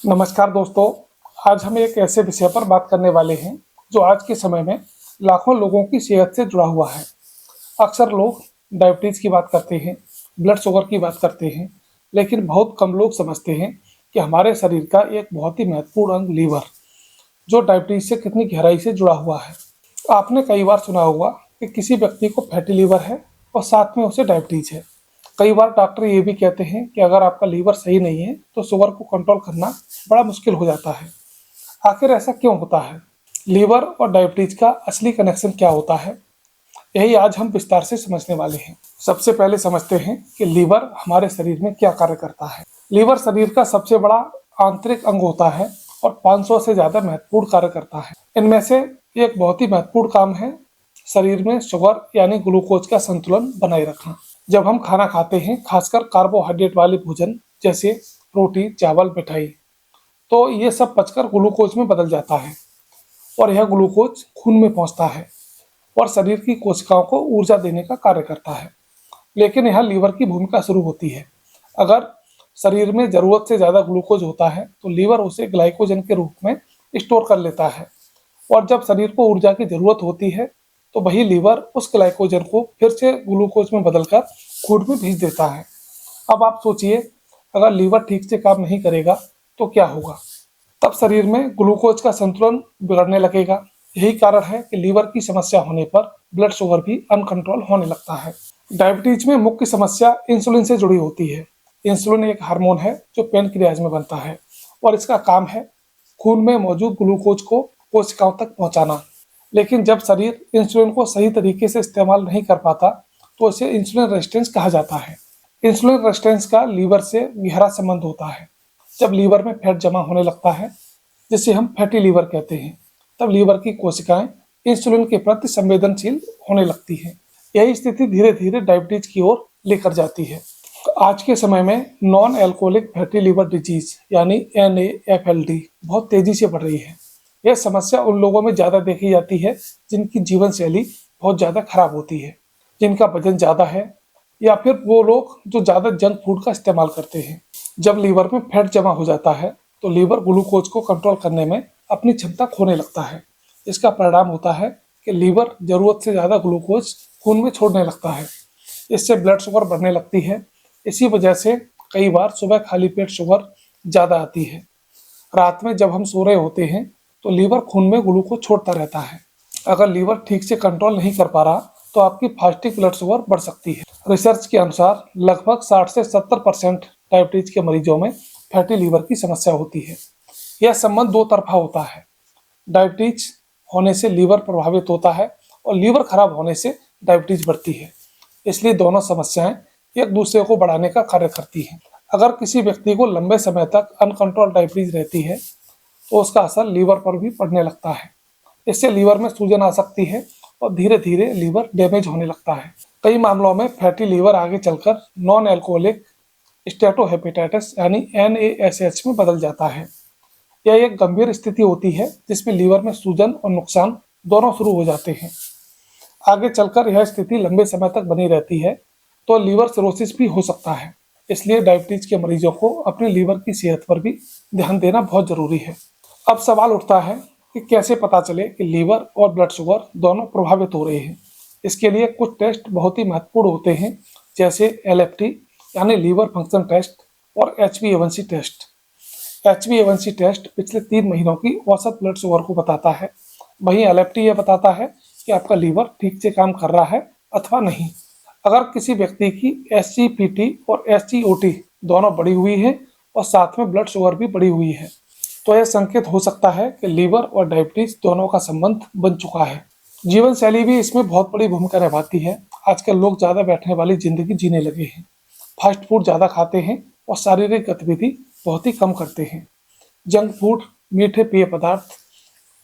नमस्कार दोस्तों। आज हम एक ऐसे विषय पर बात करने वाले हैं जो आज के समय में लाखों लोगों की सेहत से जुड़ा हुआ है। अक्सर लोग डायबिटीज़ की बात करते हैं, ब्लड शुगर की बात करते हैं, लेकिन बहुत कम लोग समझते हैं कि हमारे शरीर का एक बहुत ही महत्वपूर्ण अंग लीवर, जो डायबिटीज़ से कितनी गहराई से जुड़ा हुआ है। आपने कई बार सुना होगा कि किसी व्यक्ति को फैटी लीवर है और साथ में उसे डायबिटीज़ है। कई बार डॉक्टर ये भी कहते हैं कि अगर आपका लीवर सही नहीं है तो शुगर को कंट्रोल करना बड़ा मुश्किल हो जाता है। आखिर ऐसा क्यों होता है? लीवर और डायबिटीज का असली कनेक्शन क्या होता है? यही आज हम विस्तार से समझने वाले हैं। सबसे पहले समझते हैं कि लीवर हमारे शरीर में क्या कार्य करता है। लीवर शरीर का सबसे बड़ा आंतरिक अंग होता है और 500 से ज्यादा महत्वपूर्ण कार्य करता है। इनमें से एक बहुत ही महत्वपूर्ण काम है शरीर में शुगर यानी ग्लूकोज का संतुलन बनाए रखना। जब हम खाना खाते हैं, खासकर कार्बोहाइड्रेट वाले भोजन जैसे रोटी, चावल, मिठाई, तो ये सब पचकर ग्लूकोज में बदल जाता है और यह ग्लूकोज खून में पहुंचता है और शरीर की कोशिकाओं को ऊर्जा देने का कार्य करता है। लेकिन यहाँ लीवर की भूमिका शुरू होती है। अगर शरीर में जरूरत से ज़्यादा ग्लूकोज होता है तो लीवर उसे ग्लाइकोजन के रूप में स्टोर कर लेता है और जब शरीर को ऊर्जा की जरूरत होती है तो वही लीवर उस ग्लाइकोजन को फिर से ग्लूकोज में बदलकर खून में भेज देता है। अब आप सोचिए, अगर लीवर ठीक से काम नहीं करेगा तो क्या होगा? तब शरीर में ग्लूकोज का संतुलन बिगड़ने लगेगा। यही कारण है कि लीवर की समस्या होने पर ब्लड शुगर भी अनकंट्रोल होने लगता है। डायबिटीज में मुख्य समस्या इंसुलिन से जुड़ी होती है। इंसुलिन एक हार्मोन है जो पैनक्रियाज में बनता है और इसका काम है खून में मौजूद ग्लूकोज को कोशिकाओं तक पहुंचाना। लेकिन जब शरीर इंसुलिन को सही तरीके से इस्तेमाल नहीं कर पाता तो इसे इंसुलिन रेजिस्टेंस कहा जाता है। इंसुलिन रेजिस्टेंस का लीवर से गहरा संबंध होता है। जब लीवर में फैट जमा होने लगता है, जिसे हम फैटी लीवर कहते हैं, तब लीवर की कोशिकाएं इंसुलिन के प्रति संवेदनशील होने लगती हैं। यही स्थिति धीरे धीरे डायबिटीज की ओर लेकर जाती है। आज के समय में non alcoholic fatty liver disease यानी NAFLD बहुत तेजी से बढ़ रही है। यह समस्या उन लोगों में ज़्यादा देखी जाती है जिनकी जीवन शैली बहुत ज़्यादा खराब होती है, जिनका वजन ज़्यादा है, या फिर वो लोग जो ज़्यादा जंक फूड का इस्तेमाल करते हैं। जब लीवर में फैट जमा हो जाता है तो लीवर ग्लूकोज को कंट्रोल करने में अपनी क्षमता खोने लगता है। इसका परिणाम होता है कि लीवर जरूरत से ज़्यादा ग्लूकोज खून में छोड़ने लगता है। इससे ब्लड शुगर बढ़ने लगती है। इसी वजह से कई बार सुबह खाली पेट शुगर ज़्यादा आती है। रात में जब हम सो रहे होते हैं तो लीवर खून में ग्लूकोज छोड़ता रहता है। अगर लीवर ठीक से कंट्रोल नहीं कर पा रहा तो आपकी फास्टिक ब्लड शुगर बढ़ सकती है। रिसर्च के अनुसार लगभग 60 से 70% डायबिटीज के मरीजों में फैटी लीवर की समस्या होती है। यह संबंध दो तरफा होता है। डायबिटीज होने से लीवर प्रभावित होता है और लीवर खराब होने से डायबिटीज बढ़ती है। इसलिए दोनों समस्याएं एक दूसरे को बढ़ाने का कार्य करती हैं। अगर किसी व्यक्ति को लंबे समय तक अनकंट्रोल डायबिटीज रहती है तो उसका असर लीवर पर भी पड़ने लगता है। इससे लीवर में सूजन आ सकती है और धीरे धीरे लीवर डैमेज होने लगता है। कई मामलों में फैटी लीवर आगे चलकर नॉन एल्कोहलिक स्टेटोहेपेटाइटिस यानी NASH में बदल जाता है। यह एक गंभीर स्थिति होती है जिसमें लीवर में सूजन और नुकसान दोनों शुरू हो जाते हैं। आगे चलकर यह स्थिति लंबे समय तक बनी रहती है तो लीवर सिरोसिस भी हो सकता है। इसलिए डायबिटीज के मरीजों को अपने लीवर की सेहत पर भी ध्यान देना बहुत जरूरी है। अब सवाल उठता है कि कैसे पता चले कि लीवर और ब्लड शुगर दोनों प्रभावित हो रहे हैं। इसके लिए कुछ टेस्ट बहुत ही महत्वपूर्ण होते हैं, जैसे LFT यानी लीवर फंक्शन टेस्ट और HbA1c टेस्ट। HbA1c टेस्ट पिछले 3 महीनों की औसत ब्लड शुगर को बताता है। वहीं LFT यह बताता है कि आपका लीवर ठीक से काम कर रहा है अथवा नहीं। अगर किसी व्यक्ति की SGPT और SGOT दोनों बढ़ी हुई है और साथ में ब्लड शुगर भी बढ़ी हुई है तो यह संकेत हो सकता है कि लीवर और डायबिटीज दोनों का संबंध बन चुका है। जीवन शैली भी इसमें बहुत बड़ी भूमिका निभाती है। आजकल लोग ज़्यादा बैठने वाली जिंदगी जीने लगे हैं, फास्ट फूड ज़्यादा खाते हैं और शारीरिक गतिविधि बहुत ही कम करते हैं। जंक फूड, मीठे पेय पदार्थ,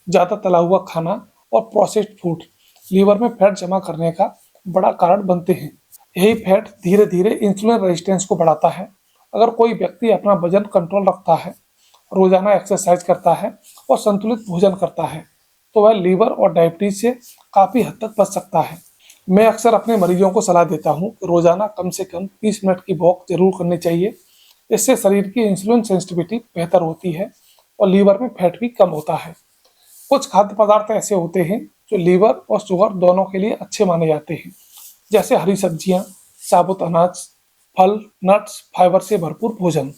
ज़्यादा तला हुआ खाना और प्रोसेस्ड फूड लीवर में फैट जमा करने का बड़ा कारण बनते हैं। यही फैट धीरे धीरे इंसुलिन रेजिस्टेंस को बढ़ाता है। अगर कोई व्यक्ति अपना वजन कंट्रोल रखता है, रोजाना एक्सरसाइज करता है और संतुलित भोजन करता है तो वह लीवर और डायबिटीज से काफ़ी हद तक बच सकता है। मैं अक्सर अपने मरीजों को सलाह देता हूँ कि रोजाना कम से कम 30 मिनट की वॉक जरूर करनी चाहिए। इससे शरीर की इंसुलिन सेंसिटिविटी बेहतर होती है और लीवर में फैट भी कम होता है। कुछ खाद्य पदार्थ ऐसे होते हैं जो लीवर और शुगर दोनों के लिए अच्छे माने जाते हैं, जैसे हरी सब्जियां, साबुत अनाज, फल, नट्स, फाइबर से भरपूर भोजन।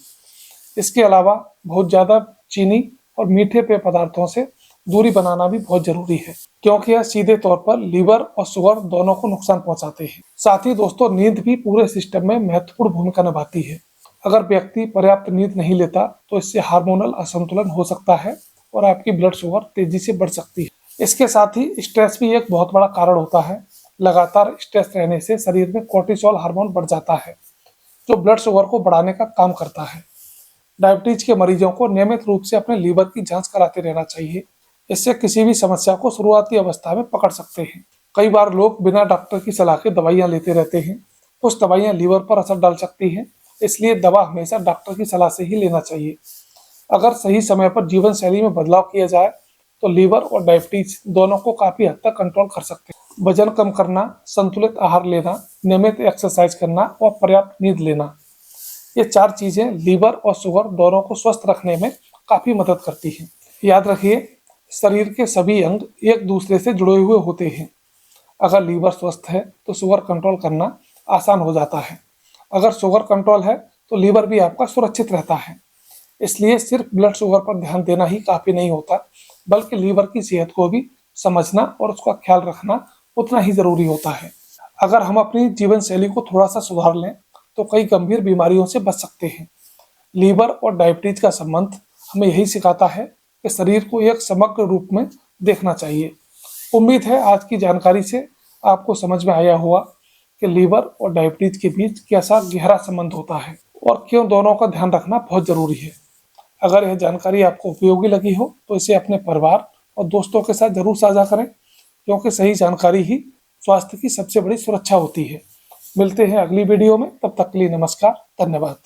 इसके अलावा बहुत ज़्यादा चीनी और मीठे पेय पदार्थों से दूरी बनाना भी बहुत जरूरी है, क्योंकि यह सीधे तौर पर लीवर और शुगर दोनों को नुकसान पहुंचाते हैं। साथ ही दोस्तों, नींद भी पूरे सिस्टम में महत्वपूर्ण भूमिका निभाती है। अगर व्यक्ति पर्याप्त नींद नहीं लेता तो इससे हार्मोनल असंतुलन हो सकता है और आपकी ब्लड शुगर तेजी से बढ़ सकती है। इसके साथ ही स्ट्रेस भी एक बहुत बड़ा कारण होता है। लगातार स्ट्रेस रहने से शरीर में कोर्टिसोल हार्मोन बढ़ जाता है, जो ब्लड शुगर को बढ़ाने का काम करता है। डायबिटीज के मरीजों को नियमित रूप से अपने लीवर की जांच कराते रहना चाहिए। इससे किसी भी समस्या को शुरुआती अवस्था में पकड़ सकते हैं। कई बार लोग बिना डॉक्टर की सलाह के दवाइयां लेते रहते हैं। कुछ दवाइयां लीवर पर असर डाल सकती हैं, इसलिए दवा हमेशा डॉक्टर की सलाह से ही लेना चाहिए। अगर सही समय पर जीवन शैली में बदलाव किया जाए तो लीवर और डायबिटीज दोनों को काफी हद तक कंट्रोल कर सकते हैं। वजन कम करना, संतुलित आहार लेना, नियमित एक्सरसाइज करना और पर्याप्त नींद लेना, ये 4 चीजें लीवर और शुगर दोनों को स्वस्थ रखने में काफी मदद करती हैं। याद रखिए, शरीर के सभी अंग एक दूसरे से जुड़े हुए होते हैं। अगर लीवर स्वस्थ है तो शुगर कंट्रोल करना आसान हो जाता है। अगर शुगर कंट्रोल है तो लीवर भी आपका सुरक्षित रहता है। इसलिए सिर्फ ब्लड शुगर पर ध्यान देना ही काफी नहीं होता, बल्कि लीवर की सेहत को भी समझना और उसका ख्याल रखना उतना ही जरूरी होता है। अगर हम अपनी जीवन शैली को थोड़ा सा सुधार लें तो कई गंभीर बीमारियों से बच सकते हैं। लीवर और डायबिटीज का संबंध हमें यही सिखाता है कि शरीर को एक समग्र रूप में देखना चाहिए। उम्मीद है आज की जानकारी से आपको समझ में आया होगा कि लीवर और डायबिटीज के बीच कैसा गहरा संबंध होता है और क्यों दोनों का ध्यान रखना बहुत जरूरी है। अगर यह जानकारी आपको उपयोगी लगी हो तो इसे अपने परिवार और दोस्तों के साथ जरूर साझा करें, क्योंकि सही जानकारी ही स्वास्थ्य की सबसे बड़ी सुरक्षा होती है। मिलते हैं अगली वीडियो में, तब तक के लिए नमस्कार, धन्यवाद।